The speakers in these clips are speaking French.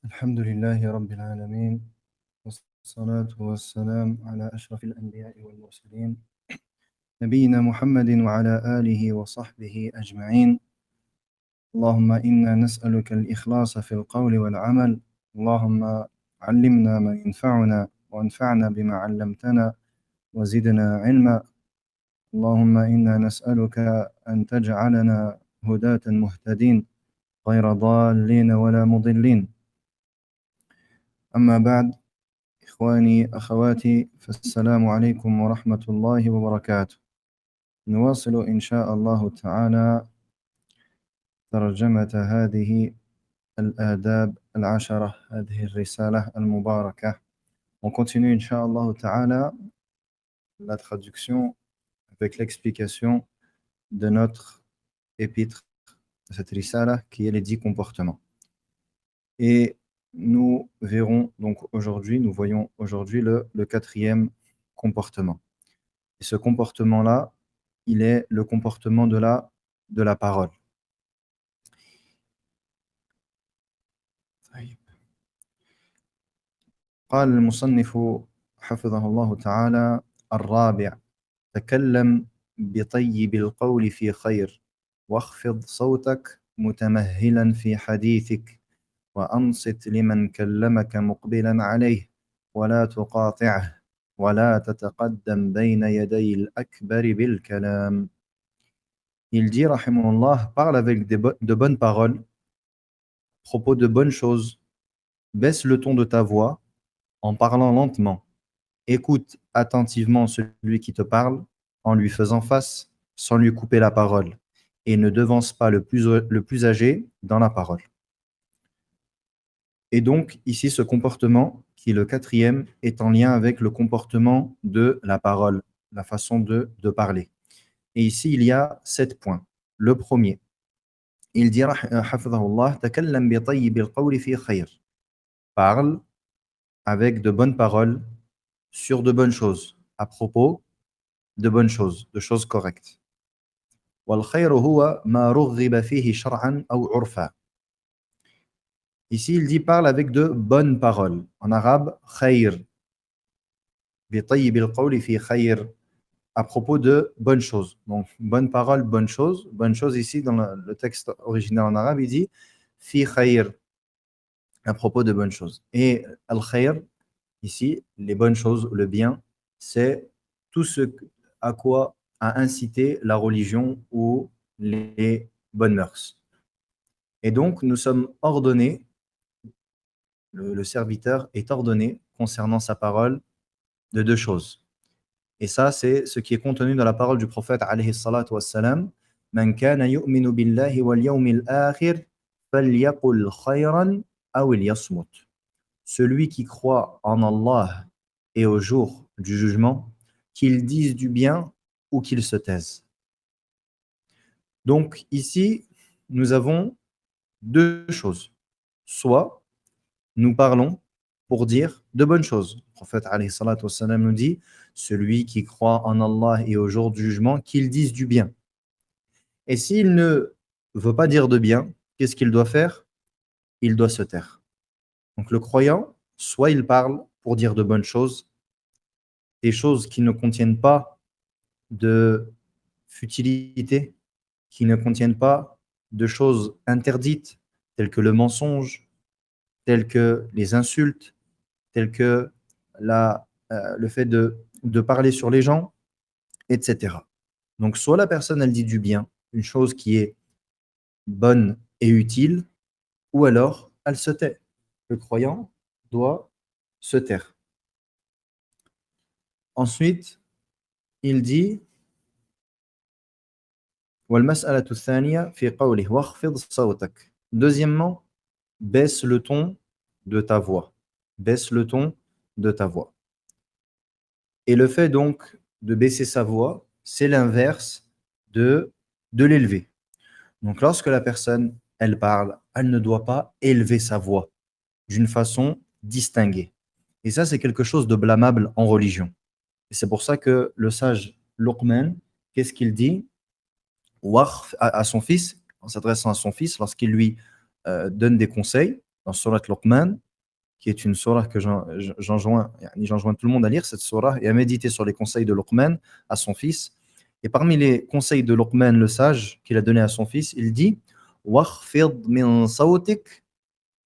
الحمد لله رب العالمين والصلاة والسلام على أشرف الأنبياء والمرسلين نبينا محمد وعلى آله وصحبه أجمعين. اللهم إنا نسألك الإخلاص في القول والعمل. اللهم علمنا ما ينفعنا وانفعنا بما علمتنا وزدنا علما. اللهم إنا نسألك أن تجعلنا هداة مهتدين غير ضالين ولا مضلين. أما بعد، إخواني أخواتي، فالسلام عليكم ورحمة الله وبركاته. نواصل إن شاء الله تعالى ترجمة هذه الآداب العشرة، هذه الرسالة المباركة. On continue إن شاء الله تعالى la traduction avec l'explication de notre épître, de cette risala qui est les 10 comportements. Et nous verrons donc aujourd'hui, nous voyons aujourd'hui le quatrième comportement. Et ce comportement-là, il est le comportement de la parole. قال المصنف حفظه الله تعالى: الرابع: تكلم بطيب القول في خير، واخفض صوتك متمهلا في حديثك، وأنصت لمن كلمك مقبلا عليه، ولا تقاطعه، ولا تتقدم بين يدي الأكبر بالكلام. Il dit, rahimahullah, parle avec de bonnes paroles, à propos de bonnes choses, baisse le ton de ta voix en parlant lentement, écoute attentivement celui qui te parle en lui faisant face sans lui couper la parole, et ne devance pas le plus âgé dans la parole. Et donc, ici, ce comportement, qui est le quatrième, est en lien avec le comportement de la parole, la façon de parler. Et ici, il y a 7 points. Le premier, il dit, hafidhahullah, takallam bi tayyibil qawli fi khayr. Parle avec de bonnes paroles sur de bonnes choses, à propos de bonnes choses, de choses correctes. Wal khayru huwa ma rughiba fihi shar'an aw 'urfa. Ici, il dit parle avec de bonnes paroles. En arabe, khayr. Bi tayyibil qawli fi khayr. À propos de bonnes choses. Donc, bonne parole, bonne chose. Bonne chose ici, dans le texte original en arabe, il dit fi khayr, à propos de bonnes choses. Et al-khayr, ici, les bonnes choses, le bien, c'est tout ce à quoi a incité la religion ou les bonnes mœurs. Et donc, nous sommes ordonnés, le serviteur est ordonné concernant sa parole de 2 choses. Et ça, c'est ce qui est contenu dans la parole du prophète alayhi salatu wassalam. Man kana yu'minu billahi wal yawmil akhir falyaqul khayran aw liyasmut. Celui qui croit en Allah et au jour du jugement, qu'il dise du bien ou qu'il se taise. Donc ici, nous avons 2 choses. Soit nous parlons pour dire de bonnes choses. Le prophète alayhi salatu wassalam nous dit, celui qui croit en Allah et au jour du jugement, qu'il dise du bien. Et s'il ne veut pas dire de bien, qu'est-ce qu'il doit faire? Il doit se taire. Donc le croyant, soit il parle pour dire de bonnes choses, des choses qui ne contiennent pas de futilité, qui ne contiennent pas de choses interdites, telles que le mensonge, telles que les insultes, telles que le fait de parler sur les gens, etc. Donc, soit la personne, elle dit du bien, une chose qui est bonne et utile, ou alors elle se tait. Le croyant doit se taire. Ensuite, il dit وَالْمَسْأَلَةُ الثَّانِيَةُ فِي قَوْلِهِ وَاخْفِضْ صَوْتَكَ. Deuxièmement, baisse le ton de ta voix. Baisse le ton de ta voix. Et le fait donc de baisser sa voix, c'est l'inverse de l'élever. Donc lorsque la personne, elle parle, elle ne doit pas élever sa voix d'une façon distinguée. Et ça, c'est quelque chose de blâmable en religion. Et c'est pour ça que le sage Luqman, qu'est-ce qu'il dit à son fils, en s'adressant à son fils, lorsqu'il lui donne des conseils, dans Surat Luqman, qui est une sourate que j'enjoins tout le monde à lire, cette sourate, et à méditer sur les conseils de Luqman à son fils. Et parmi les conseils de Luqman, le sage, qu'il a donné à son fils, il dit وَاخْفِضْ مِنْ صَوْتِكَ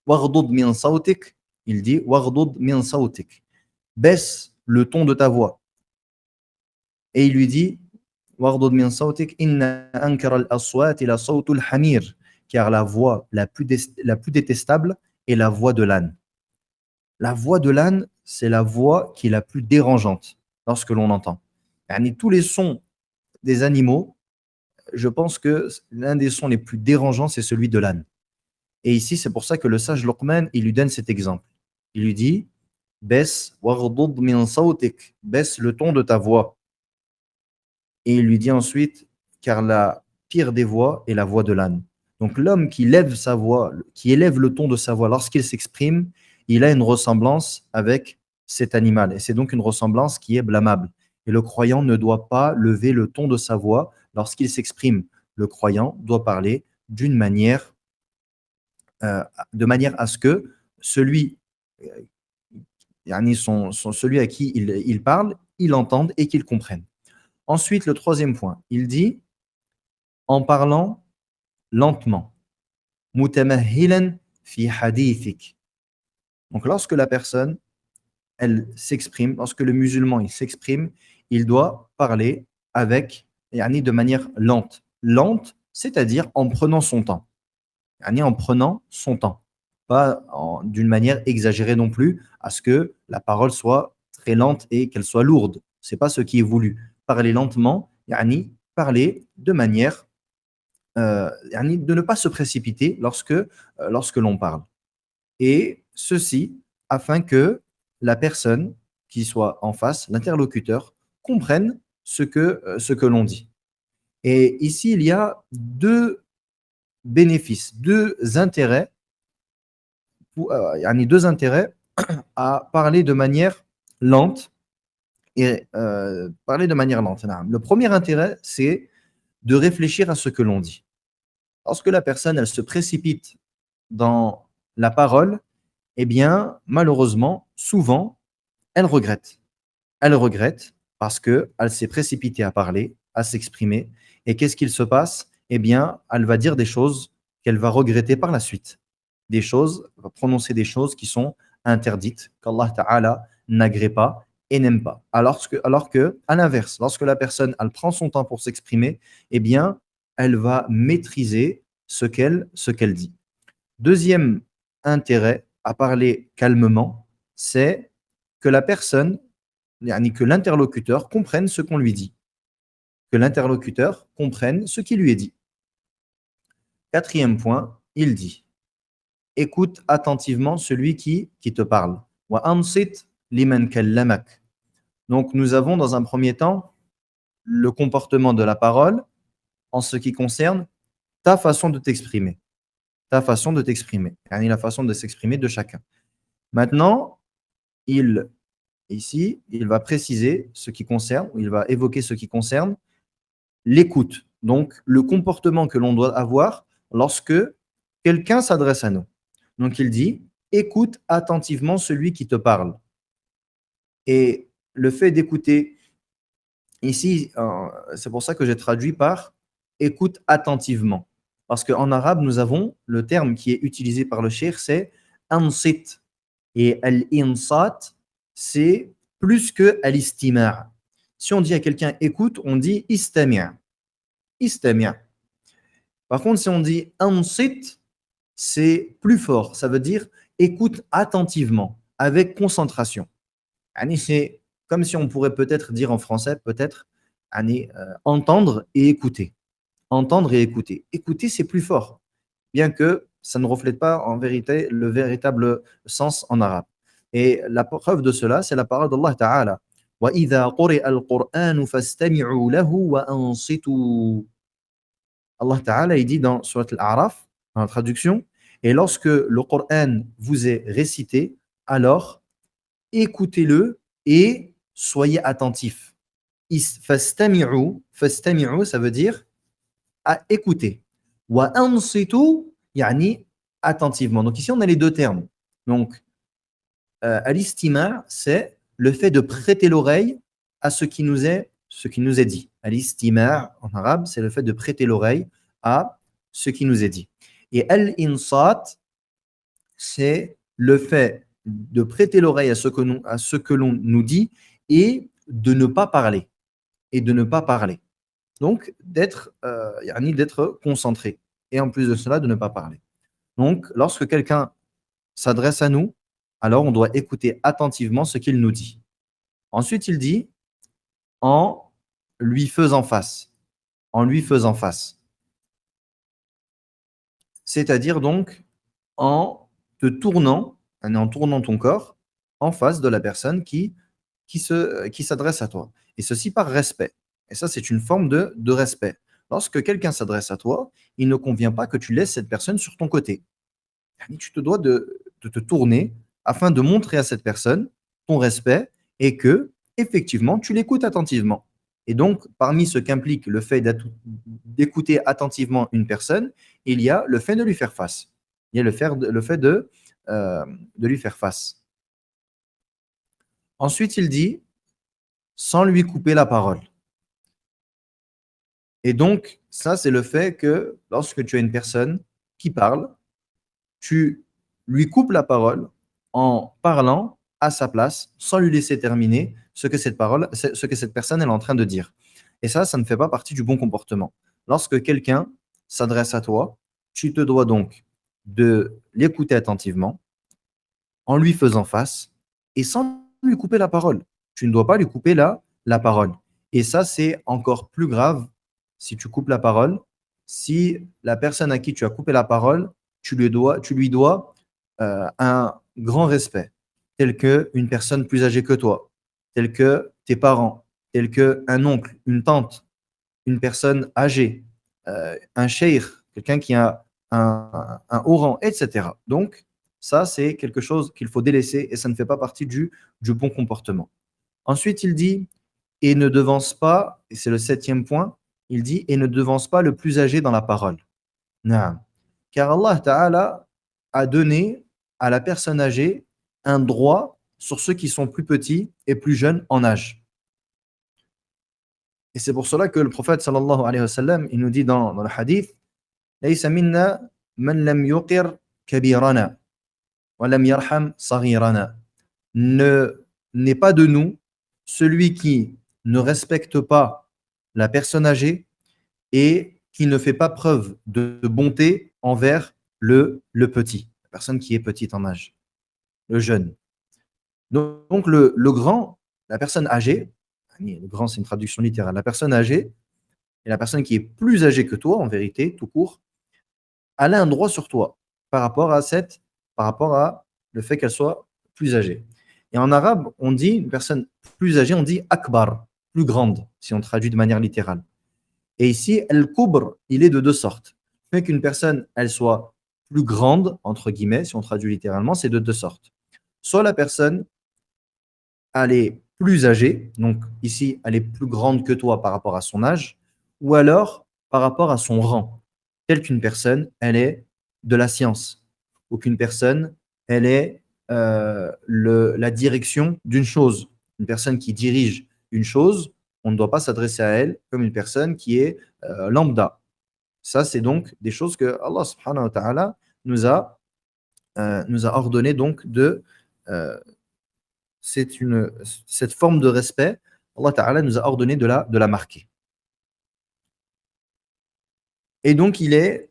وَاغْضُضْ مِنْ صَوْتِكَ. Il dit وَاغْضُضْ مِنْ صَوْتِكَ. Baisse le ton de ta voix. Et il lui dit وَاغْضُضْ مِنْ صَوْتِكَ إِنَّ أَنْكَرَ الْأَصْوَاتِ لَصَوْتُ الْحَمِيرِ. Car la voix la plus détestable est la voix de l'âne. La voix de l'âne, c'est la voix qui est la plus dérangeante lorsque l'on entend. Tous les sons des animaux, je pense que l'un des sons les plus dérangeants, c'est celui de l'âne. Et ici, c'est pour ça que le sage Luqman, il lui donne cet exemple. Il lui dit baisse waghdud min sawtik, baisse le ton de ta voix. Et il lui dit ensuite car la pire des voix est la voix de l'âne. Donc l'homme qui lève sa voix, qui élève le ton de sa voix lorsqu'il s'exprime, il a une ressemblance avec cet animal. Et c'est donc une ressemblance qui est blâmable. Et le croyant ne doit pas lever le ton de sa voix lorsqu'il s'exprime. Le croyant doit parler de manière à ce que celui, celui à qui il parle, il entende et qu'il comprenne. Ensuite, le troisième point, il dit en parlant lentement. Mutamahilan fi hadithik. Donc lorsque la personne elle s'exprime, lorsque le musulman il s'exprime, il doit parler avec de manière lente. Lente, c'est-à-dire en prenant son temps. En prenant son temps. Pas d'une manière exagérée non plus, à ce que la parole soit très lente et qu'elle soit lourde. Ce n'est pas ce qui est voulu. Parler lentement, parler de manière de ne pas se précipiter lorsque l'on parle. Et ceci afin que la personne qui soit en face, l'interlocuteur, comprenne ce que l'on dit. Et ici, il y a deux bénéfices, deux intérêts à parler de manière lente et parler de manière lente. Le premier intérêt, c'est de réfléchir à ce que l'on dit. Lorsque la personne, elle se précipite dans la parole, eh bien, malheureusement, souvent, elle regrette. Elle regrette parce qu'elle s'est précipitée à parler, à s'exprimer. Et qu'est-ce qu'il se passe? Eh bien, elle va dire des choses qu'elle va regretter par la suite. Elle va prononcer des choses qui sont interdites, qu'Allah Ta'ala n'agrée pas et n'aime pas. Alors que, à l'inverse, lorsque la personne, elle prend son temps pour s'exprimer, eh bien, elle va maîtriser ce qu'elle dit. Deuxième intérêt à parler calmement, c'est que la personne, que l'interlocuteur comprenne ce qu'on lui dit. Que l'interlocuteur comprenne ce qui lui est dit. Quatrième point, il dit écoute attentivement celui qui te parle. Wa ansit liman kallamak. Donc nous avons dans un premier temps le comportement de la parole en ce qui concerne ta façon de t'exprimer. Ta façon de t'exprimer. La façon de s'exprimer de chacun. Maintenant, il va préciser ce qui concerne, il va évoquer ce qui concerne l'écoute. Donc, le comportement que l'on doit avoir lorsque quelqu'un s'adresse à nous. Donc, il dit, écoute attentivement celui qui te parle. Et le fait d'écouter, ici, c'est pour ça que j'ai traduit par écoute attentivement. Parce qu'en arabe, nous avons le terme qui est utilisé par le cheikh, c'est ansit. Et al-insat, c'est plus que al-istima'. Si on dit à quelqu'un écoute, on dit istami'. Istami'. Par contre, si on dit ansit, c'est plus fort. Ça veut dire écoute attentivement, avec concentration. C'est comme si on pourrait peut-être dire en français, peut-être, entendre et écouter. Entendre et écouter. Écouter, c'est plus fort, bien que ça ne reflète pas en vérité le véritable sens en arabe. Et la preuve de cela, c'est la parole d'Allah Ta'ala. وَإِذَا قُرِئَ الْقُرْآنُ فَاسْتَمِعُوا لَهُ وَأَنصِتُوا. Allah Ta'ala, il dit dans Surat Al-A'raf, dans la traduction, et lorsque le Coran vous est récité, alors écoutez-le et soyez attentifs. فَاسْتَمِعُوا, ça veut dire à écouter. وَأَنصِتُوا, attentivement. Donc ici, on a les deux termes. Donc, al-istima', c'est le fait de prêter l'oreille à ce qui nous est dit. Al-istima' en arabe, c'est le fait de prêter l'oreille à ce qui nous est dit. Et al-insat, c'est le fait de prêter l'oreille à ce que l'on nous dit et de ne pas parler. Et de ne pas parler. Donc, d'être concentré. Et en plus de cela, de ne pas parler. Donc, lorsque quelqu'un s'adresse à nous, alors on doit écouter attentivement ce qu'il nous dit. Ensuite, il dit en lui faisant face. En lui faisant face. C'est-à-dire donc en te tournant, en tournant ton corps en face de la personne qui s'adresse à toi. Et ceci par respect. Et ça, c'est une forme de respect. Lorsque quelqu'un s'adresse à toi, il ne convient pas que tu laisses cette personne sur ton côté. Tu te dois de te tourner afin de montrer à cette personne ton respect et que, effectivement, tu l'écoutes attentivement. Et donc, parmi ce qu'implique le fait d'écouter attentivement une personne, il y a le fait de lui faire face. Il y a le fait de lui faire face. Ensuite, il dit, sans lui couper la parole. Et donc, ça, c'est le fait que lorsque tu as une personne qui parle, tu lui coupes la parole en parlant à sa place, sans lui laisser terminer ce que cette personne est en train de dire. Et ça ne fait pas partie du bon comportement. Lorsque quelqu'un s'adresse à toi, tu te dois donc de l'écouter attentivement, en lui faisant face, et sans lui couper la parole. Tu ne dois pas lui couper la parole. Et ça, c'est encore plus grave si tu coupes la parole. Si la personne à qui tu as coupé la parole, tu lui dois un grand respect, tel qu'une personne plus âgée que toi, tel que tes parents, tel qu'un oncle, une tante, une personne âgée, un cheikh, quelqu'un qui a un haut rang, etc. Donc, ça, c'est quelque chose qu'il faut délaisser et ça ne fait pas partie du bon comportement. Ensuite, il dit, et ne devance pas, et c'est le 7e point, il dit, et ne devance pas le plus âgé dans la parole. Naam. Car Allah Ta'ala a donné à la personne âgée un droit sur ceux qui sont plus petits et plus jeunes en âge. Et c'est pour cela que le prophète sallallahu alayhi wa sallam, il nous dit dans le hadith, ليس منا من لم يقر كبيرنا ولم يرحم صغيرنا. N'est pas de nous celui qui ne respecte pas la personne âgée et qui ne fait pas preuve de bonté envers le petit, la personne qui est petite en âge, le jeune. Donc le grand, la personne âgée, le grand c'est une traduction littérale, la personne âgée et la personne qui est plus âgée que toi, en vérité, tout court, elle a un droit sur toi par rapport à le fait qu'elle soit plus âgée. Et en arabe, on dit une personne plus âgée, on dit akbar, plus grande, si on traduit de manière littérale. Et ici, al-kubr, il est de deux sortes. Le fait qu'une personne, elle soit plus grande, entre guillemets, si on traduit littéralement, c'est de deux sortes. Soit la personne, elle est plus âgée, donc ici, elle est plus grande que toi par rapport à son âge, ou alors par rapport à son rang, telle qu'une personne, elle est de la science, ou qu'une personne, elle est la direction d'une chose. Une personne qui dirige une chose, on ne doit pas s'adresser à elle comme une personne qui est lambda. Ça, c'est donc des choses que Allah subhanahu wa ta'ala nous a ordonné donc euh, cette forme de respect, Allah ta'ala nous a ordonné de la marquer. Et donc, il est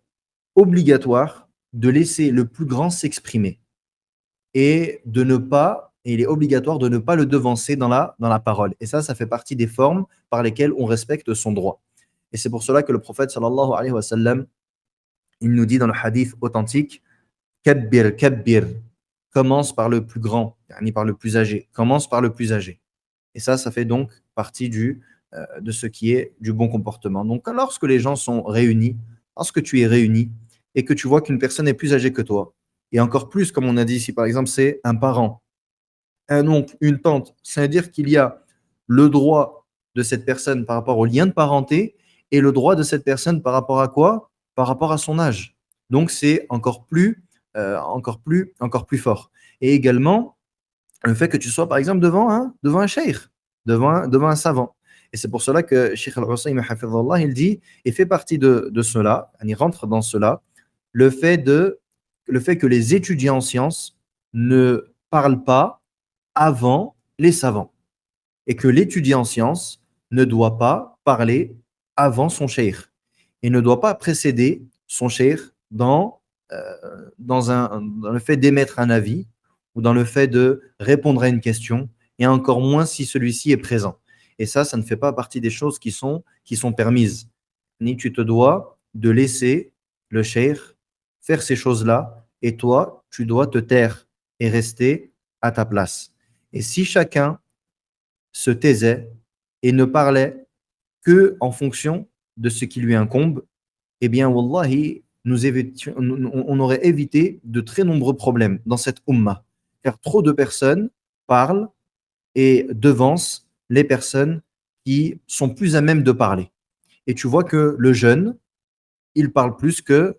obligatoire de laisser le plus grand s'exprimer et il est obligatoire de ne pas le devancer dans la parole. Et ça fait partie des formes par lesquelles on respecte son droit. Et c'est pour cela que le prophète sallallahu alayhi wa sallam, il nous dit dans le hadith authentique, Kabbir, kabbir, commence par le plus grand, par le plus âgé, commence par le plus âgé. Et ça fait donc partie de ce qui est du bon comportement. Donc, lorsque les gens sont réunis, lorsque tu es réuni et que tu vois qu'une personne est plus âgée que toi, et encore plus, comme on a dit ici, par exemple, c'est un parent, un oncle, une tante, c'est-à-dire qu'il y a le droit de cette personne par rapport au lien de parenté et le droit de cette personne par rapport à quoi? Par rapport à son âge. Donc, c'est encore plus encore plus fort. Et également, le fait que tu sois, par exemple, devant un cheikh, devant un savant. Et c'est pour cela que Cheikh Al-Hussein, hafidhahullah, il dit, et fait partie de cela, il rentre dans cela, le fait, le fait que les étudiants en sciences ne parlent pas avant les savants. Et que l'étudiant en sciences ne doit pas parler avant son cheikh. Et ne doit pas précéder son cheikh dans le fait d'émettre un avis ou dans le fait de répondre à une question, et encore moins si celui-ci est présent. Et ça ne fait pas partie des choses qui sont permises. Ni tu te dois de laisser le cheikh faire ces choses-là, et toi, tu dois te taire et rester à ta place. Et si chacun se taisait et ne parlait que en fonction de ce qui lui incombe, eh bien, wallahi, on aurait évité de très nombreux problèmes dans cette ummah. Car trop de personnes parlent et devancent les personnes qui sont plus à même de parler. Et tu vois que le jeune, il parle plus que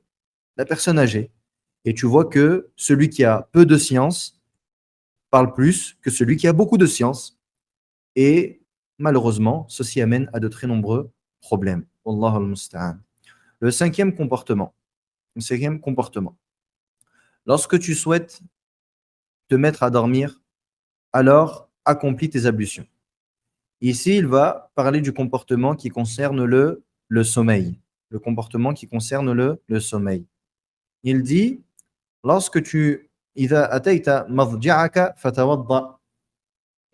la personne âgée. Et tu vois que celui qui a peu de science parle plus que celui qui a beaucoup de science. Et malheureusement, ceci amène à de très nombreux problèmes. Wallahu al-musta'an. Le cinquième comportement. Le cinquième comportement. Lorsque tu souhaites te mettre à dormir, alors accomplis tes ablutions. Ici, il va parler du comportement qui concerne le sommeil. Le comportement qui concerne le sommeil. Il dit, lorsque tu إذا أتيت مضجعك فتوضأ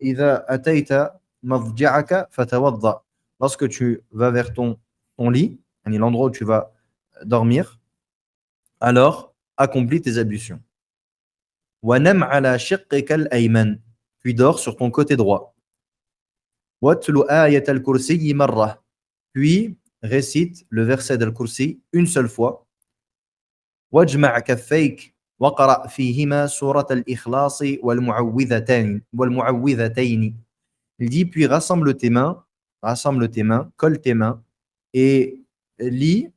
إذا أتيت مضجعك فتوضأ. Lorsque tu vas vers ton lit, l'endroit où tu vas dormir, alors accomplis tes ablutions. وَنَمْ عَلَى شِقِّكَ الْأَيْمَنِ. Puis dors sur ton côté droit. وَاتْلُ آيَةَ الْكُرْسِيِّ مَرَّةً. Puis récite le verset d'Al-Kursi une seule fois. وَاجْمَعْ كَفَّيْكَ وَقْرَأْ فِيهِمَا سُورَةَ الْإِخْلَاصِ وَالْمُعَوِّذَتَيْنِ. Il dit, puis rassemble tes mains, colle tes mains et lis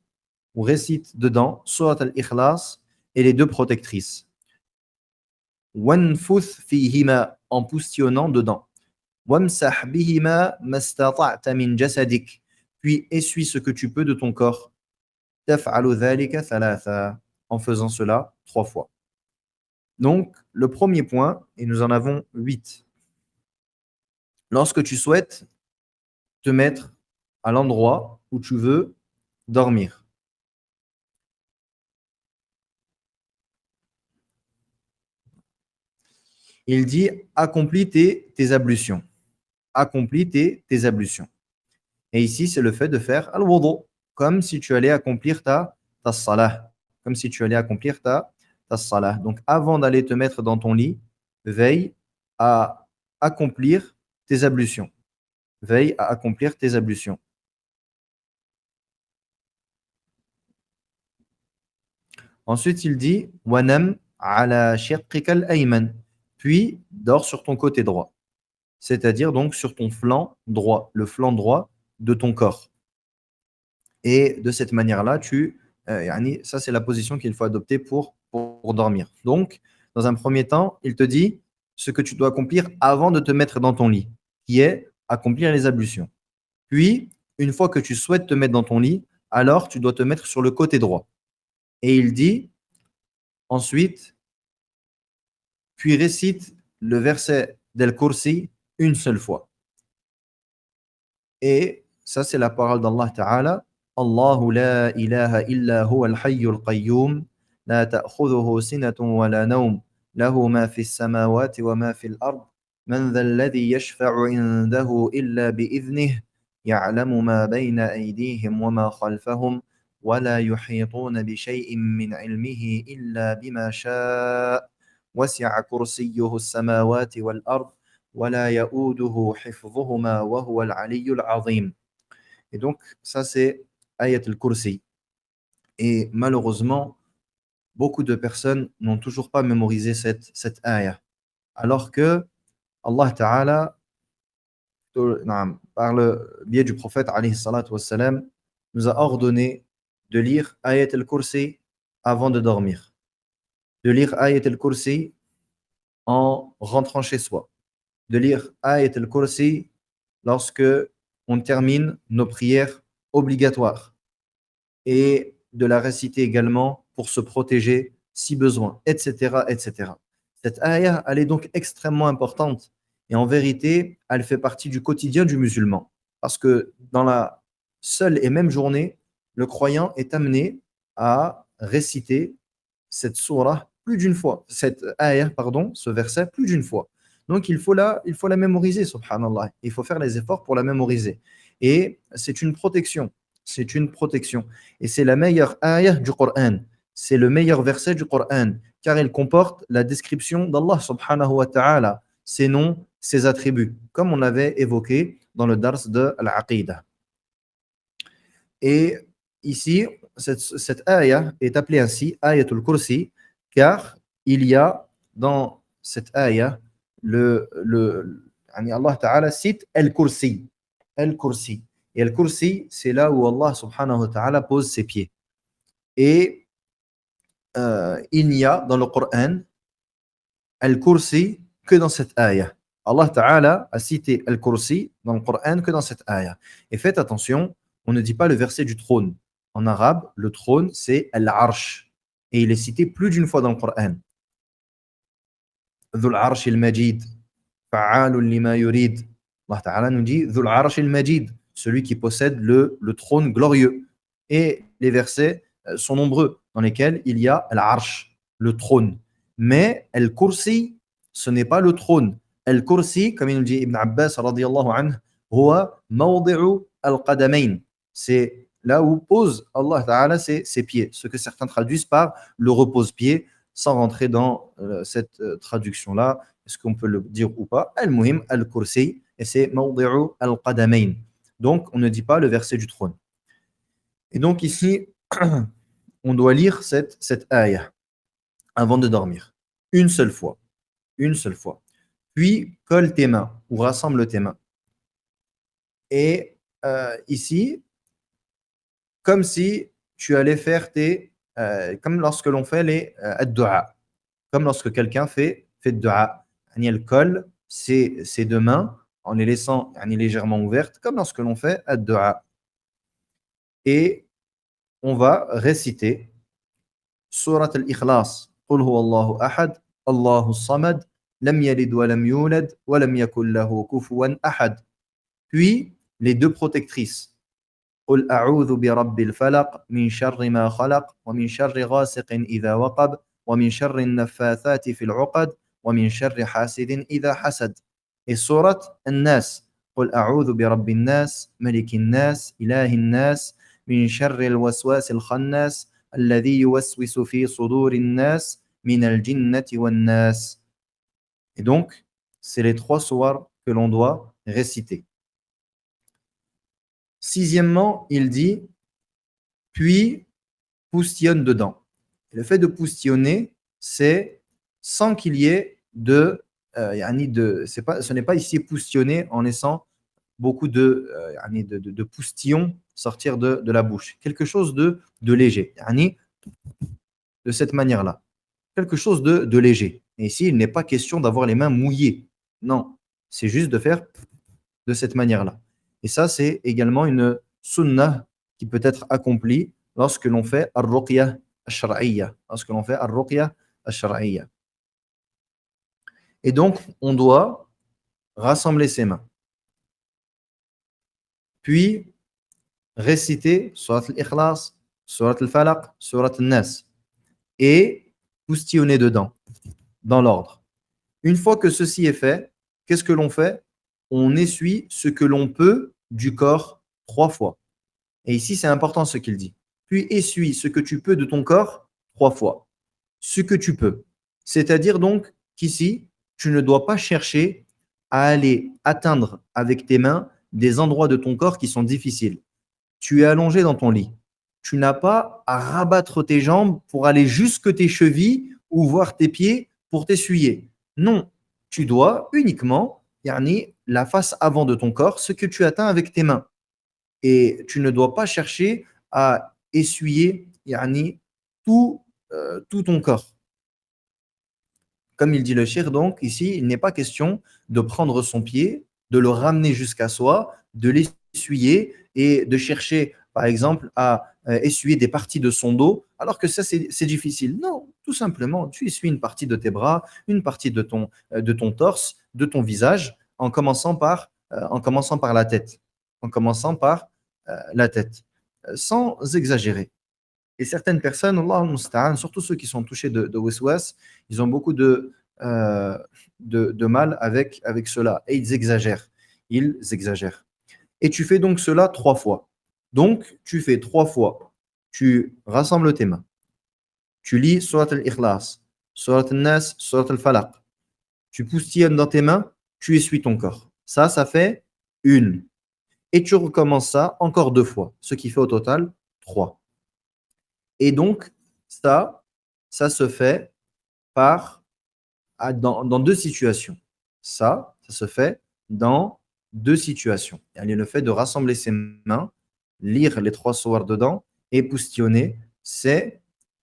ou récite dedans Surat al-Ikhlas et les deux protectrices. وَانْفُثْ فِيهِمَا, en poustionnant dedans. وَامْسَحْ بِهِمَا مَا اسْتَطَعْتَ مِنْ جَسَدِكَ. Puis essuie ce que tu peux de ton corps. تَفْعَلُ ذَلِكَ ثَلَاثًا, en faisant cela 3 fois. Donc, le premier point, et nous en avons 8. Lorsque tu souhaites te mettre à l'endroit où tu veux dormir. Il dit accomplis tes ablutions. Accomplis tes ablutions. Et ici, c'est le fait de faire al-wudu, comme si tu allais accomplir ta salah. Comme si tu allais accomplir ta salah. Donc, avant d'aller te mettre dans ton lit, veille à accomplir tes ablutions. Veille à accomplir tes ablutions. Ensuite, il dit Wanam ala shiqqika al-ayman. Puis, dors sur ton côté droit. C'est-à-dire donc sur ton flanc droit, le flanc droit de ton corps. Et de cette manière-là, ça c'est la position qu'il faut adopter pour dormir. Donc, dans un premier temps, il te dit ce que tu dois accomplir avant de te mettre dans ton lit, qui est accomplir les ablutions. Puis, une fois que tu souhaites te mettre dans ton lit, alors tu dois te mettre sur le côté droit. Et il dit ensuite, puis récite le verset d'Al-Kursi une seule fois. Et ça, c'est la parole d'Allah Ta'ala. Allahu la ilaha illa huwa al-hayyul qayyum, la ta'khudhuhu sinatun wa la nawm, lahu ma fi as-samawati wa ma fi al-ard, man dha alladhi yashfa'u 'indahu illa bi'idhnihi, ya'lamu ma bayna aydihim wa ma khalfahum, wa la yuhituna bi shay'in min 'ilmihi illa bima sha'a, wasi'a kursiyyuhu as-samawati wal-ard. وَلَا يَؤُودُهُ حِفْظُهُمَا وَهُوَ الْعَلِيُّ الْعَظِيمُ. Et donc, ça c'est Ayat al-Kursi. Et malheureusement, beaucoup de personnes n'ont toujours pas mémorisé cette ayah. Alors que Allah Ta'ala, par le biais du prophète alayhi salatu wassalam, nous a ordonné de lire Ayat al-Kursi avant de dormir. de lire Ayat al-Kursi en rentrant chez soi, de lire Ayat al-Kursi lorsque on termine nos prières obligatoires et de la réciter également pour se protéger si besoin, etc., etc. Cette ayah, elle est donc extrêmement importante et en vérité, elle fait partie du quotidien du musulman parce que dans la seule et même journée, le croyant est amené à réciter cette surah plus d'une fois, cette ayah, pardon, ce verset plus d'une fois. Donc il faut la mémoriser, subhanallah. Il faut faire les efforts pour la mémoriser. Et c'est une protection. C'est une protection. Et c'est la meilleure ayah du Coran. C'est le meilleur verset du Coran, car il comporte la description d'Allah subhanahu wa ta'ala, ses noms, ses attributs, comme on avait évoqué dans le dars de Al-Aqidah. Et ici, cette ayah est appelée ainsi, Ayatul Kursi, car il y a dans cette ayah, Allah Ta'ala cite Al-Kursi. Al-Kursi. Et Al-Kursi, c'est là où Allah subhanahu wa ta'ala pose ses pieds. Et il n'y a dans le Coran Al-Kursi que dans cette ayah. Allah Ta'ala a cité Al-Kursi dans le Coran que dans cette ayah. Et faites attention, on ne dit pas le verset du trône. En arabe, le trône, c'est Al-Arsh. Et il est cité plus d'une fois dans le Coran. Dhul Arsh il-Majid, Fa'alun lima yurid. Allah Ta'ala nous dit Dhul Arsh il-Majid, celui qui possède le trône glorieux. Et les versets sont nombreux dans lesquels il y a Al-Arsh, le trône. Mais Al-Kursi, ce n'est pas le trône. Al-Kursi, comme il nous dit Ibn Abbas radiyallahu anhu, huwa mawdi'u al-qadamayn. C'est là où pose Allah Ta'ala ses pieds, ce que certains traduisent par le repose-pied, sans rentrer dans cette traduction-là. Est-ce qu'on peut le dire ou pas? Al-Muhim, Al-Kursi, et c'est mawdi'u al-qadamayn. Donc, on ne dit pas le verset du trône. Et donc ici, on doit lire cette ayah avant de dormir. Une seule fois. Une seule fois. Puis, colle tes mains ou rassemble tes mains. Et ici, comme si tu allais faire comme lorsque l'on fait les ad-du'a. Comme lorsque quelqu'un fait dua. Elle colle ses deux mains en les laissant légèrement ouvertes, comme lorsque l'on fait ad-du'a. Et on va réciter Surat al-Ikhlas. Qul huwa Allahu ahad, Allahu samad, lam yalid wa lam yulad, wa lam yakul lahu kufuwan ahad. Puis, les deux protectrices. قل أعوذ برب الفلق من شر ما خلق ومن شر غاسق إذا وقب ومن شر النفاثات في العقد ومن شر حاسد إذا حسد. Et surat الناس قل أعوذ برب الناس ملك الناس إله الناس من شر الوسواس الخناس الذي يوسوس في صدور الناس من الجنة والناس. Et donc, c'est les trois sourates que l'on doit réciter. Sixièmement, il dit, puis poustillonne dedans. Et le fait de poustillonner, c'est sans qu'il y ait ce n'est pas ici poustillonner en laissant beaucoup de poustillons sortir de la bouche. Quelque chose de léger. De cette manière-là. Quelque chose de léger. Et ici, il n'est pas question d'avoir les mains mouillées. Non, c'est juste de faire de cette manière-là. Et ça, c'est également une sunnah qui peut être accomplie lorsque l'on fait ar-ruqya ash-shar'iyya. Lorsque l'on fait ar-ruqya ash-shar'iyya. Et donc, on doit rassembler ses mains. Puis, réciter Surat al-Ikhlas, Surat al-Falaq, Surat al-Nas. Et poustillonner dedans, dans l'ordre. Une fois que ceci est fait, qu'est-ce que l'on fait? On essuie ce que l'on peut du corps 3 fois. Et ici, c'est important ce qu'il dit. Puis essuie ce que tu peux de ton corps 3 fois. Ce que tu peux. C'est-à-dire donc qu'ici, tu ne dois pas chercher à aller atteindre avec tes mains des endroits de ton corps qui sont difficiles. Tu es allongé dans ton lit. Tu n'as pas à rabattre tes jambes pour aller jusque tes chevilles ou voir tes pieds pour t'essuyer. Non, tu dois uniquement la face avant de ton corps, ce que tu atteins avec tes mains. Et tu ne dois pas chercher à essuyer tout ton corps. Comme il dit le shir, donc, ici, il n'est pas question de prendre son pied, de le ramener jusqu'à soi, de l'essuyer et de chercher, par exemple, à essuyer des parties de son dos, alors que ça, c'est difficile. Non, tout simplement, tu essuies une partie de tes bras, une partie de ton torse, de ton visage, en commençant par la tête. En commençant par la tête, sans exagérer. Et certaines personnes, Allah al-Musta'an, surtout ceux qui sont touchés de waswas, ils ont beaucoup euh, de mal avec cela. Et ils exagèrent. Ils exagèrent. Et tu fais donc cela 3 fois. Donc, tu fais 3 fois. Tu rassembles tes mains. Tu lis Surat al-Ikhlas, Surat al-Nas, Surat al-Falaq. Tu poustilles dans tes mains, tu essuies ton corps. Ça fait une. Et tu recommences ça encore 2 fois. Ce qui fait au total 3. Et donc, ça, ça se fait par, dans 2 situations. Ça se fait dans 2 situations. Il y a le fait de rassembler ses mains, lire les 3 sourates dedans et poustillonner. C'est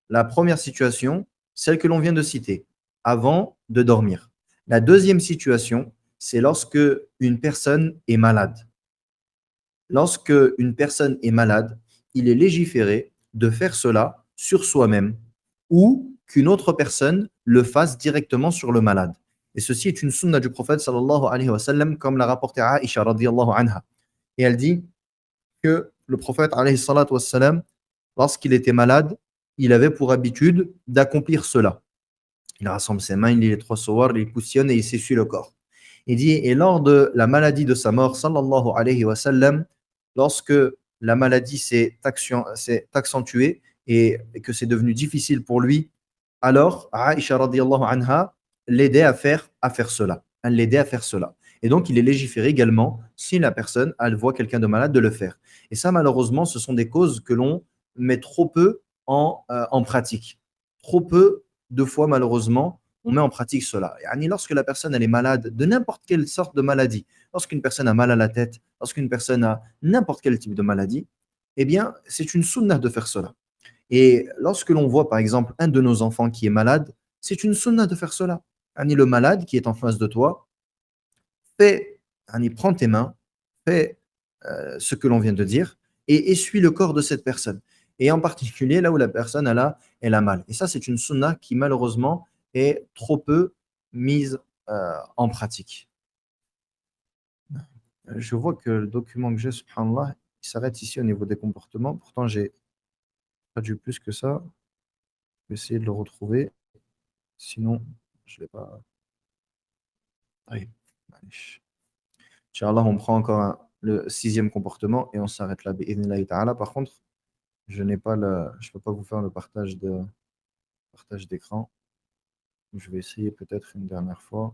la première situation, celle que l'on vient de citer, avant de dormir. La deuxième situation, c'est lorsque une personne est malade. Lorsque une personne est malade, il est légiféré de faire cela sur soi-même ou qu'une autre personne le fasse directement sur le malade. Et ceci est une sunna du prophète sallallahu alayhi wa sallam, comme l'a rapporté Aisha radiyallahu anha. Et elle dit que le prophète alayhi salatu wa sallam, lorsqu'il était malade, il avait pour habitude d'accomplir cela. Il rassemble ses mains, il lit les 3 sourates, il poussonne et il s'essuie le corps. Il dit, et lors de la maladie de sa mort, sallallahu alayhi wa sallam, lorsque la maladie s'est accentuée et que c'est devenu difficile pour lui, alors Aisha radiallahu anha l'aidait à faire cela. Elle l'aidait à faire cela. Et donc, il est légiféré également, si la personne elle voit quelqu'un de malade, de le faire. Et ça, malheureusement, ce sont des causes que l'on met trop peu en pratique. Trop peu de fois, malheureusement, on met en pratique cela. Yani, lorsque la personne elle est malade de n'importe quelle sorte de maladie, lorsqu'une personne a mal à la tête, lorsqu'une personne a n'importe quel type de maladie, eh bien, c'est une sunnah de faire cela. Et lorsque l'on voit, par exemple, un de nos enfants qui est malade, c'est une sunnah de faire cela. Yani, le malade qui est en face de toi, prends tes mains, fais ce que l'on vient de dire et essuie le corps de cette personne. Et en particulier là où la personne elle a mal. Et ça, c'est une sunna qui malheureusement est trop peu mise en pratique. Je vois que le document que j'ai, subhanallah, il s'arrête ici au niveau des comportements. Pourtant, j'ai pas dû plus que ça. Je vais essayer de le retrouver. Sinon, je ne vais pas. Allez. Inch'Allah, on prend encore le 6e comportement et on s'arrête là. Bi'idhnillahi ta'ala. Par contre, je peux pas vous faire le partage d'écran. Je vais essayer peut-être une dernière fois.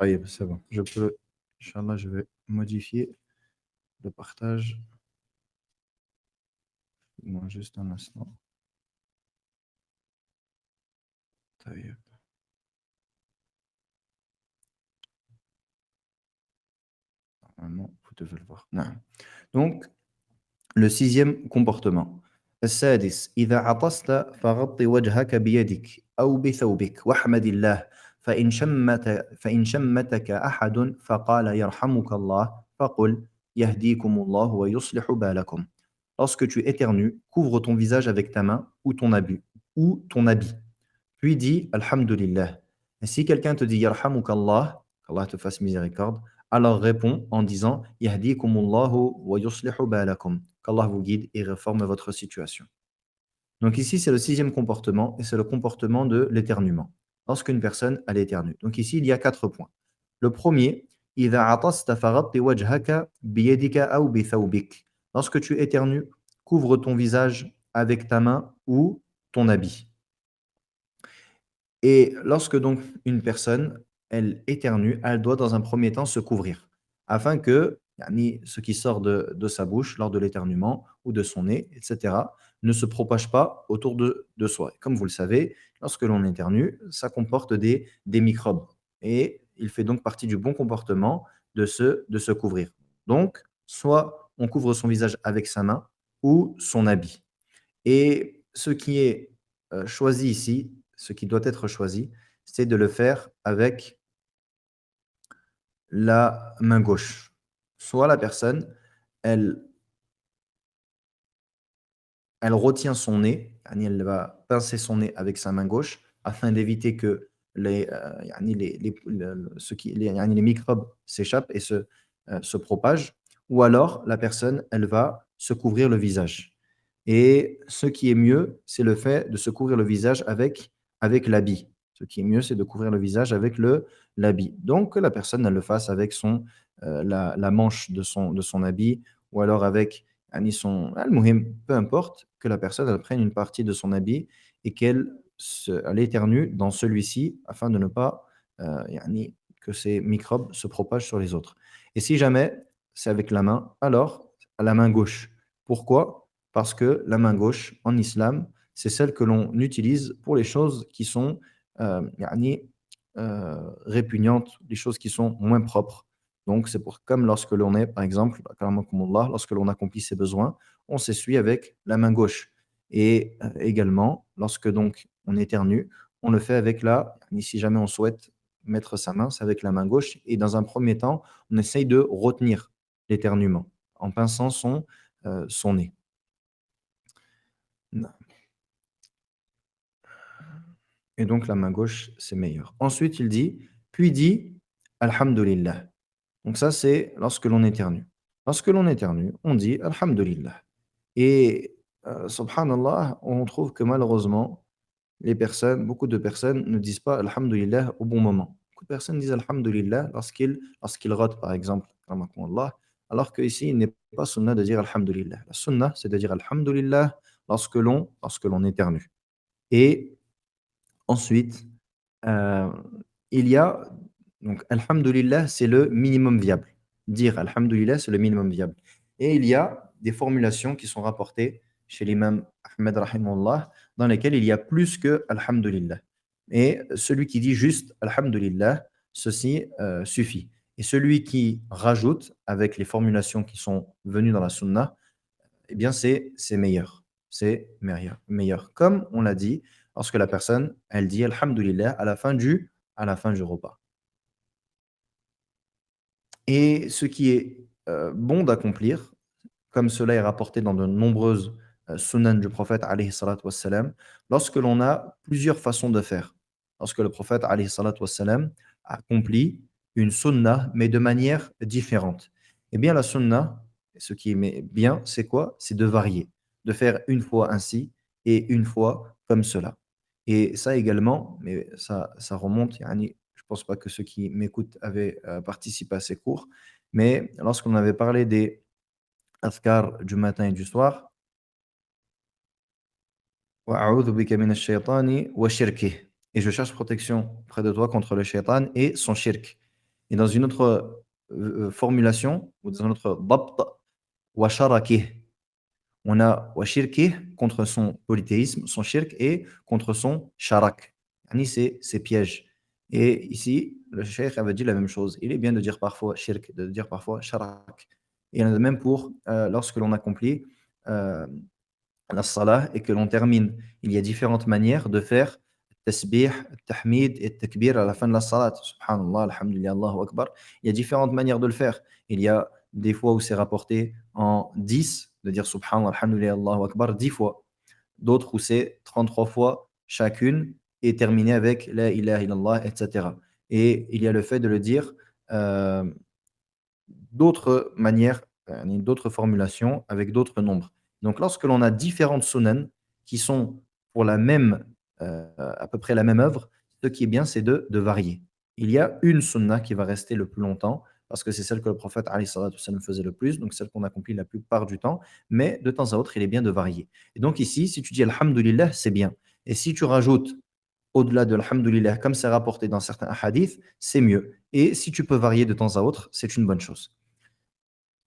Allez, c'est bon. Je peux, Inch'Allah, je vais modifier le partage. Moi, juste un instant. Taïeb. Normalement, vous devez le voir. Non. Donc, le 6e comportement. السادس إذا عطست فغط وجهك بيدك أو بثوبك واحمد الله فإن شمتك أحد فقال يرحمك الله فقل يهديكم الله ويصلح بالكم. Lorsque tu éternues, couvre ton visage avec ta main ou ton habit. Puis dis Alhamdulillah. Et si quelqu'un te dit Yarhamuk Allah, qu'Allah te fasse miséricorde, alors réponds en disant Yahdikumullahu wa yuslihu balakum. Qu'Allah vous guide et réforme votre situation. Donc ici, c'est le 6e comportement et c'est le comportement de l'éternuement. Lorsqu'une personne a l'éternue. Donc ici, il y a 4 points. Le premier, إذا عطست فغط وجهك بيدك أو بثوبك. Lorsque tu éternues, couvre ton visage avec ta main ou ton habit. Et lorsque donc une personne, elle éternue, elle doit dans un premier temps se couvrir, afin que ce qui sort de sa bouche lors de l'éternuement ou de son nez, etc., ne se propage pas autour de soi. Comme vous le savez, lorsque l'on éternue, ça comporte des microbes. Et il fait donc partie du bon comportement de se couvrir. Donc, soit on couvre son visage avec sa main ou son habit. Et ce qui est choisi ici, ce qui doit être choisi, c'est de le faire avec la main gauche. Soit la personne, elle, elle retient son nez, elle va pincer son nez avec sa main gauche afin d'éviter que les microbes s'échappent et se propagent. Ou alors, la personne, elle va se couvrir le visage. Et ce qui est mieux, c'est le fait de se couvrir le visage avec l'habit. Ce qui est mieux, c'est de couvrir le visage avec l'habit. Donc, que la personne, elle le fasse avec la manche de son habit ou alors avec al-muhim, peu importe, que la personne elle prenne une partie de son habit et elle éternue dans celui-ci afin de ne pas que ces microbes se propagent sur les autres. Et si jamais c'est avec la main, alors à la main gauche. Pourquoi? Parce que la main gauche, en islam, c'est celle que l'on utilise pour les choses qui sont répugnantes, les choses qui sont moins propres. Donc, c'est comme lorsque l'on est, par exemple, akramakumullah, lorsque l'on accomplit ses besoins, on s'essuie avec la main gauche. Et également, lorsque donc on éternue, on le fait avec si jamais on souhaite mettre sa main, c'est avec la main gauche. Et dans un premier temps, on essaye de retenir l'éternuement en pinçant son nez. Et donc la main gauche, c'est meilleur. Ensuite, puis dit Alhamdulillah. Donc ça, c'est lorsque l'on éternue. Lorsque l'on éternue, on dit Alhamdulillah. Et subhanallah, on trouve que malheureusement, beaucoup de personnes ne disent pas Alhamdulillah au bon moment. Beaucoup de personnes disent Alhamdulillah lorsqu'ils rotent, par exemple, ramakumullah, alors qu'ici, il n'est pas sunnah de dire Alhamdulillah. La sunnah, c'est de dire Alhamdulillah lorsque l'on éternue. Et ensuite, Heu, il y a donc alhamdulillah, c'est le minimum viable. Dire alhamdulillah, c'est le minimum viable et il y a des formulations qui sont rapportées chez l'imam Ahmed rahimahullah, dans lesquelles il y a plus que alhamdulillah et celui qui dit juste alhamdulillah, ceci, suffit et celui qui rajoute avec les formulations qui sont venues dans la sunna, eh bien c'est meilleur. C'est meilleur. Comme on l'a dit, lorsque la personne, elle dit alhamdulillah à la fin du repas. Et ce qui est bon d'accomplir, comme cela est rapporté dans de nombreuses sunan du prophète alayhi salatu wassalam, lorsque l'on a plusieurs façons de faire. Lorsque le prophète alayhi salatu wassalam accomplit une sunna, mais de manière différente. Eh bien, la sunna, ce qui est bien, c'est quoi? C'est de varier, de faire une fois ainsi et une fois comme cela. Et ça également, mais ça remonte, je pense pas que ceux qui m'écoutent avaient participé à ces cours, mais lorsqu'on avait parlé des adhkar du matin et du soir, wa a'udhu bika minash shaitani wa shirkih. Et je cherche protection près de toi contre le shaitan et son shirk. Et dans une autre formulation, ou dans un autre dabt, wa sharakih. On a wa shirkih contre son polythéisme, son shirk, et contre son sharak. C'est piège. Et ici, le cheikh avait dit la même chose. Il est bien de dire parfois shirk, de dire parfois sharak. Et il y en a de même pour lorsque l'on accomplit euh, la salah et que l'on termine. Il y a différentes manières de faire tasbih, tahmid et takbir à la fin de la salat. Subhanallah, alhamdulillah, Allahu akbar. Il y a différentes manières de le faire. Il y a des fois où c'est rapporté en 10, de dire subhanallah, alhamdulillah, Allahu akbar 10 fois. D'autres où c'est 33 fois chacune et terminé avec la ilaha illallah, etc. Et il y a le fait de le dire euh, d'autres manières, d'autres formulations avec d'autres nombres. Donc, lorsque l'on a différentes sunan qui sont pour à peu près la même œuvre, ce qui est bien, c'est de varier. Il y a une sunna qui va rester le plus longtemps, parce que c'est celle que le prophète alayhi salatu wassalam faisait le plus, donc celle qu'on accomplit la plupart du temps, mais de temps à autre, il est bien de varier. Et donc ici, si tu dis alhamdulillah, c'est bien. Et si tu rajoutes au-delà de alhamdulillah, comme c'est rapporté dans certains hadiths, c'est mieux. Et si tu peux varier de temps à autre, c'est une bonne chose.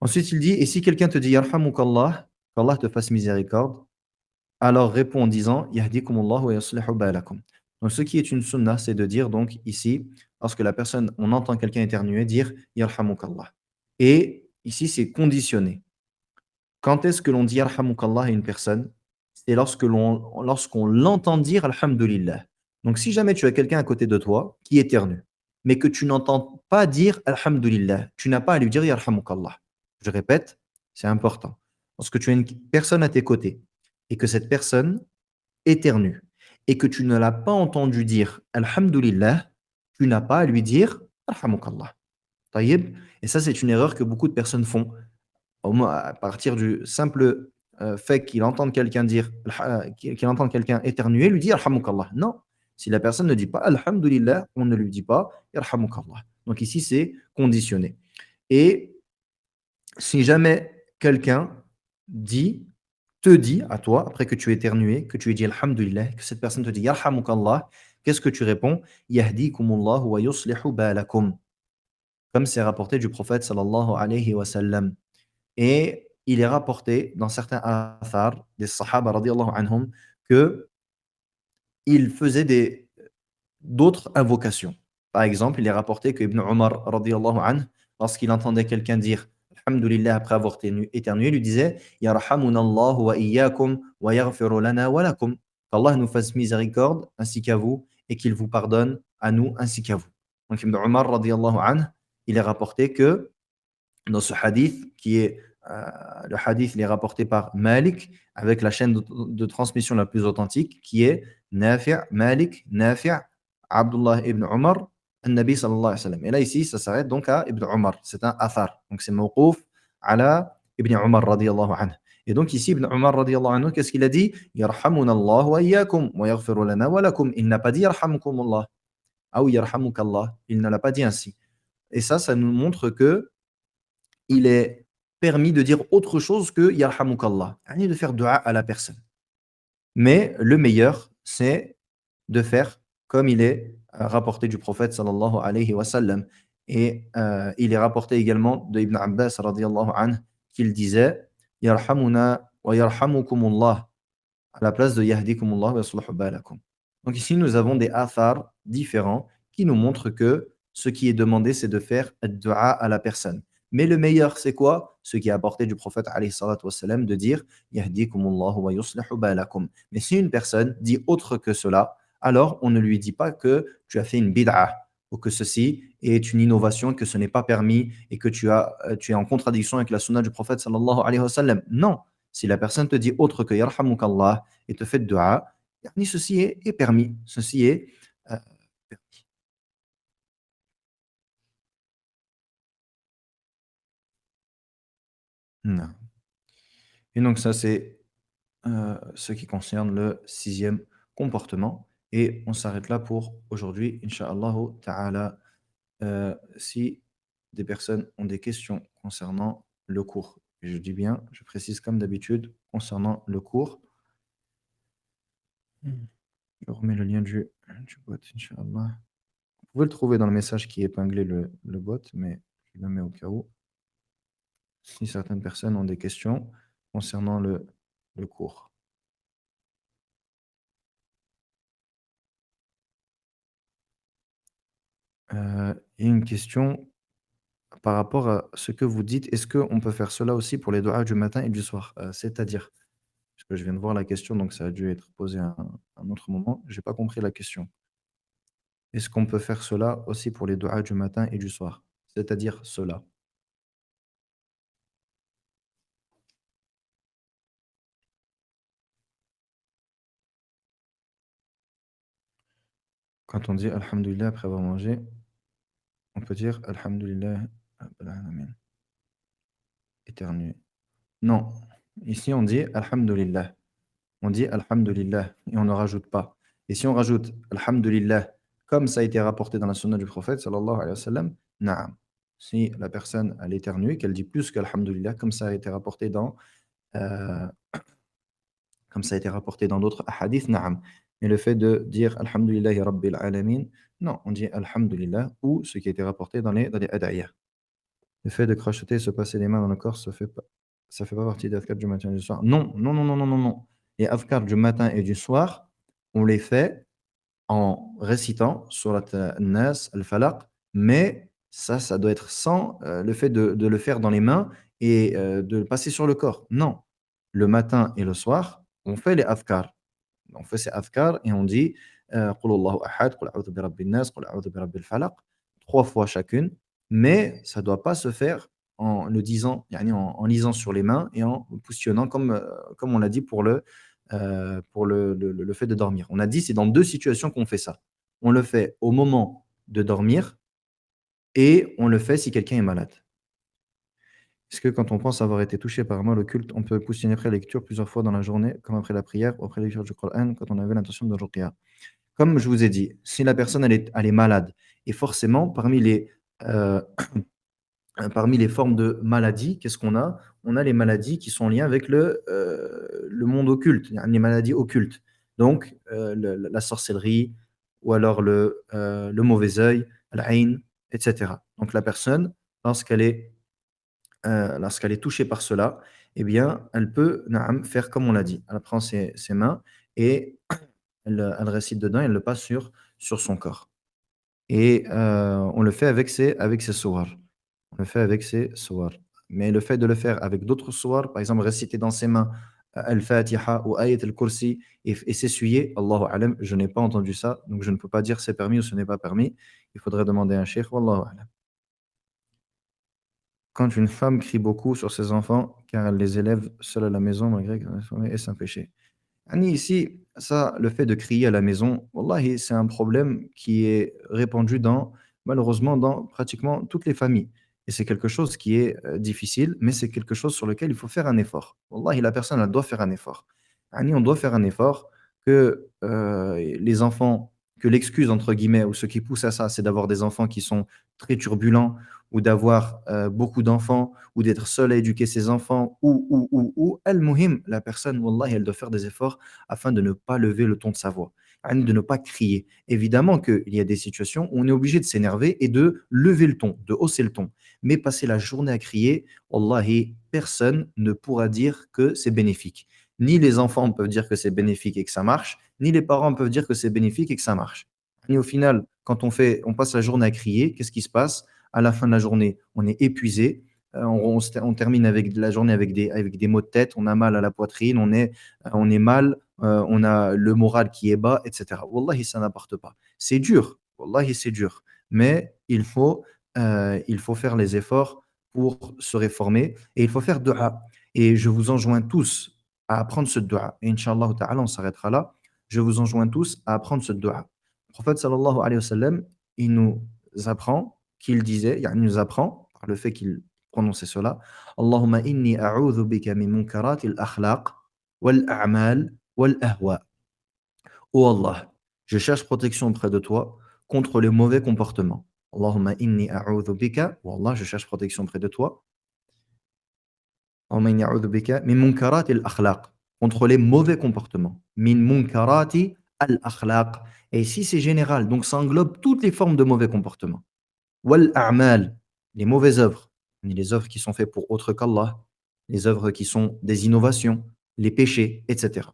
Ensuite, il dit, et si quelqu'un te dit Yarhamukallah, qu'Allah te fasse miséricorde, alors réponds en disant Yahdikumullah wa yuslihu balakum. Donc, ce qui est une sunnah, c'est de dire, donc, ici, lorsque la personne, on entend quelqu'un éternuer, dire Yarhamukallah. Et ici, c'est conditionné. Quand est-ce que l'on dit Yarhamukallah à une personne? C'est lorsqu'on l'entend dire Alhamdulillah. Donc, si jamais tu as quelqu'un à côté de toi qui éternue, mais que tu n'entends pas dire Alhamdulillah, tu n'as pas à lui dire Yarhamukallah. Je répète, c'est important. Lorsque tu as une personne à tes côtés et que cette personne éternue et que tu ne l'as pas entendu dire Alhamdulillah, tu n'as pas à lui dire Yarhamukallah. Taïib. Et ça, c'est une erreur que beaucoup de personnes font au moins à partir du simple fait qu'il entende quelqu'un dire, qu'il entende quelqu'un éternuer, lui dit Alhamdulillah. Non, si la personne ne dit pas Alhamdulillah, on ne lui dit pas Alhamdulillah. Donc ici, c'est conditionné. Et si jamais quelqu'un dit, te dit à toi, après que tu aies éternué, que tu aies dit Alhamdulillah, que cette personne te dit Yarhamukallah, qu'est-ce que tu réponds? Yahdikumullah wa yuslihu balakum. Comme c'est rapporté du prophète sallallahu alayhi wa sallam. Et il est rapporté dans certains athars des Sahaba radiallahu anhum qu'ils faisaient d'autres invocations. Par exemple, il est rapporté que Ibn Omar radiallahu anhu, lorsqu'il entendait quelqu'un dire Alhamdulillah après avoir éternué, lui disait Yarhamunallahu wa iyyakum wa yaghfiru lana wa lakum. Qu'Allah nous fasse miséricorde ainsi qu'à vous et qu'il vous pardonne à nous ainsi qu'à vous. Donc Ibn Omar radiallahu anhu, il est rapporté que dans ce hadith, qui est le hadith, il est rapporté par Malik, avec la chaîne de transmission la plus authentique, qui est Nafi' Malik, Nafi' Abdullah ibn Omar, Nabi sallallahu alayhi wa sallam. Et là, ici, ça s'arrête donc à Ibn Omar. C'est un athar. Donc, c'est mawqouf ala Ibn Omar radiyallahu anhu. Et donc, ici, Ibn Omar radiyallahu anhu, qu'est-ce qu'il a dit? Yarhamunallah wa iyyakum wa yaghfiru lana wa lakum. Il n'a pas dit Yarhamukumullah. Ah oui, Yarhamukallah. Il ne l'a pas dit ainsi. Et ça nous montre que il est permis de dire autre chose que Yarhamukallah, de faire dua à la personne. Mais le meilleur, c'est de faire comme il est rapporté du prophète sallallahu alayhi wa sallam. Et il est rapporté également de Ibn Abbas radiallahu anhu qu'il disait Yarhamuna wa yarhamukumullah à la place de Yahdikumullah wa yuslihu balakum. Donc ici, nous avons des athars différents qui nous montrent que ce qui est demandé, c'est de faire dua à la personne. Mais le meilleur, c'est quoi? Ce qui est apporté du prophète alayhi salatu wassalam, de dire Yahdikumullah wa yuslihu balakum. Mais si une personne dit autre que cela, alors on ne lui dit pas que tu as fait une bid'a ou que ceci est une innovation, que ce n'est pas permis et que tu es en contradiction avec la sunna du prophète sallallahu alayhi wa sallam. Non, si la personne te dit autre que Yarhamukallah et te fait dua, ceci est permis. Ceci est permis. Non. Et donc ça, c'est ce qui concerne le sixième comportement. Et on s'arrête là pour aujourd'hui, Inch'Allah ta'ala. Si des personnes ont des questions concernant le cours, et je dis bien, je précise comme d'habitude, concernant le cours, je remets le lien du bot, Inch'Allah. Vous pouvez le trouver dans le message qui est épinglé le bot, mais je le mets au cas où. Si certaines personnes ont des questions concernant le cours. Et une question par rapport à ce que vous dites, est-ce qu'on peut faire cela aussi pour les doigts du matin et du soir? C'est-à-dire, parce que je viens de voir la question, donc ça a dû être posé à un autre moment. Je n'ai pas compris la question. Est-ce qu'on peut faire cela aussi pour les doigts du matin et du soir? C'est-à-dire cela. Quand on dit Alhamdulillah après avoir mangé, on peut dire Alhamdulillah Rabbil Alamin. Éternuer. Non. Ici, on dit Alhamdulillah. On dit Alhamdulillah et on ne rajoute pas. Et si on rajoute Alhamdulillah, comme ça a été rapporté dans la sunna du prophète, sallallahu alayhi wa sallam, na'am. Si la personne a éternué, qu'elle dit plus qu'Alhamdulillah, comme ça a été rapporté euh, comme ça a été rapporté dans d'autres hadiths, na'am. Mais le fait de dire Alhamdulillahi Rabbil Alamin, non, on dit Alhamdulillah ou ce qui a été rapporté dans les ad'iyah. Le fait de crachoter et se passer les mains dans le corps, ça fait pas partie des adhkar du matin et du soir. Non, non, non, non, non, non, non. Les adhkar du matin et du soir, on les fait en récitant surat An-Nas, Al-Falaq, mais ça doit être sans le fait de le faire dans les mains et de le passer sur le corps. Non. Le matin et le soir, on fait les adhkar. On fait ces adhkar et on dit Qul Allahu ahad, Qul a'udhu bi rabbin nas, Qul a'udhu bi rabbil falaq, 3 fois chacune, mais ça ne doit pas se faire en le disant, yani en lisant sur les mains et en poussionnant comme on l'a dit pour le fait de dormir. On a dit c'est dans 2 situations qu'on fait ça. On le fait au moment de dormir et on le fait si quelqu'un est malade. Est-ce que quand on pense avoir été touché par un mal occulte, on peut poussiner après la lecture plusieurs fois dans la journée, comme après la prière ou après la lecture du Coran, quand on avait l'intention de ruqya? Comme je vous ai dit, si la personne elle est malade et forcément heu, parmi les formes de maladies, qu'est-ce qu'on a? On a les maladies qui sont en lien avec le monde occulte, les maladies occultes. Donc la sorcellerie ou alors le mauvais œil, al-ayn et cetera. Donc la personne, lorsqu'elle est lorsqu'elle est touchée par cela, eh bien, elle peut na'am, faire comme on l'a dit. Elle prend ses mains et elle récite dedans, elle le passe sur son corps. Et on le fait avec ses souars. On le fait avec ses souars. Mais le fait de le faire avec d'autres souars, par exemple réciter dans ses mains Al-Fatiha ou Ayat al-Kursi et s'essuyer, Allahu alam, je n'ai pas entendu ça, donc je ne peux pas dire c'est permis ou ce n'est pas permis. Il faudrait demander à un cheikh, Wallahu alam. Quand une femme crie beaucoup sur ses enfants car elle les élève seule à la maison malgré qu'elle est formée, est-ce un péché? Annie, ici, ça, le fait de crier à la maison, wallahi, c'est un problème qui est répandu malheureusement, dans pratiquement toutes les familles. Et c'est quelque chose qui est difficile, mais c'est quelque chose sur lequel il faut faire un effort. Wallahi, la personne, elle doit faire un effort. Annie, on doit faire un effort que les enfants, que l'excuse, entre guillemets, ou ce qui pousse à ça, c'est d'avoir des enfants qui sont très turbulents, ou d'avoir beaucoup d'enfants, ou d'être seul à éduquer ses enfants, ou, al-muhim, la personne, wallahi, elle doit faire des efforts afin de ne pas lever le ton de sa voix, de ne pas crier. Évidemment qu'il y a des situations où on est obligé de s'énerver et de lever le ton, de hausser le ton. Mais passer la journée à crier, wallahi, personne ne pourra dire que c'est bénéfique. Ni les enfants peuvent dire que c'est bénéfique et que ça marche, ni les parents peuvent dire que c'est bénéfique et que ça marche. Et au final, quand on passe la journée à crier, qu'est-ce qui se passe? À la fin de la journée, on est épuisé, on termine avec la journée avec des maux de tête, on a mal à la poitrine, on est mal, on a le moral qui est bas, etc. Wallahi, ça n'apporte pas. C'est dur, wallahi, c'est dur. Mais il faut faire les efforts pour se réformer et il faut faire dua. Et je vous enjoins tous à apprendre ce dua. Et Inch'Allah ta'ala, on s'arrêtera là. Je vous enjoins tous à apprendre ce dua. Le prophète sallallahu alayhi wa sallam, il nous apprend qu'il disait, il nous apprend par le fait qu'il prononçait cela, Allahumma inni a'udhu bika min munkarati al-akhlaq wal a'mal wal ahwa. Oh Allah, je cherche protection auprès de toi contre les mauvais comportements. Allahumma inni a'udhu bika, oh Allah, je cherche protection auprès de toi. Allahumma inni a'udhu bika min munkarati al-akhlaq, contre les mauvais comportements. Min munkarati al-akhlaq. Et ici, c'est général, donc ça englobe toutes les formes de mauvais comportements. Wal a'mal, les mauvaises œuvres, les œuvres qui sont faites pour autre qu'Allah, les œuvres qui sont des innovations, les péchés, etc.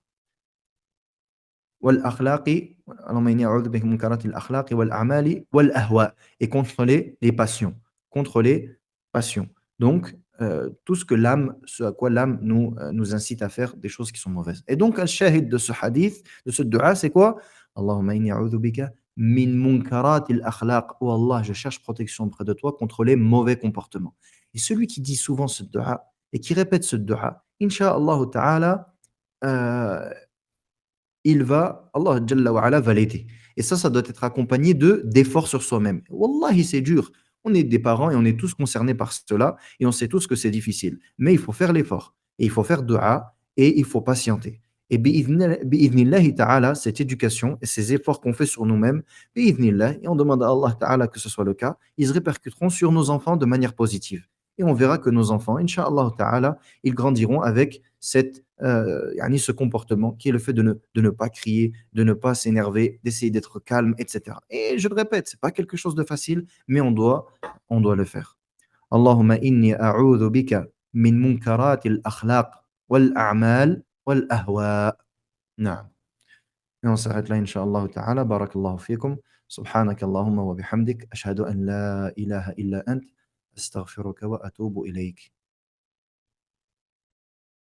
Wal akhlaqi, Allahumma inni a'udhu bika min munkarati al-akhlaqi wal a'mali wal ahwa, et contre les passions, contre les passions. Donc tout ce à quoi l'âme nous incite à faire des choses qui sont mauvaises. Et donc un shahid de ce hadith, de ce dua, c'est quoi? Allahumma inni a'udhu bika min munkarati al-akhlaq. Oh Allah, je cherche protection auprès de toi contre les mauvais comportements. Et celui qui dit souvent ce dua et qui répète ce dua, Inch'Allah ta'ala, Allah Jalla wa ala va l'aider. Et ça doit être accompagné d'efforts sur soi-même. Wallahi, c'est dur. On est des parents et on est tous concernés par cela et on sait tous que c'est difficile. Mais il faut faire l'effort. Et il faut faire dua et il faut patienter. Et bi'idhnillahi ta'ala, cette éducation et ces efforts qu'on fait sur nous-mêmes, bi'idhnillah, et on demande à Allah ta'ala que ce soit le cas, ils se répercuteront sur nos enfants de manière positive. Et on verra que nos enfants, Inch'Allah ta'ala, ils grandiront avec ce comportement qui est le fait de ne pas crier, de ne pas s'énerver, d'essayer d'être calme, etc. Et je le répète, c'est pas quelque chose de facile, mais on doit le faire. اللهم إني أعوذ بك من منكرات الأخلاق والأعمال والأهواء. نعم. Et on s'arrête là, Inch'Allah ta'ala. Barakallahu fikum. Subhanaka Allahumma wa bihamdik. Ashhadu an la ilaha illa ant. Astaghfiruka wa atubu ilayk.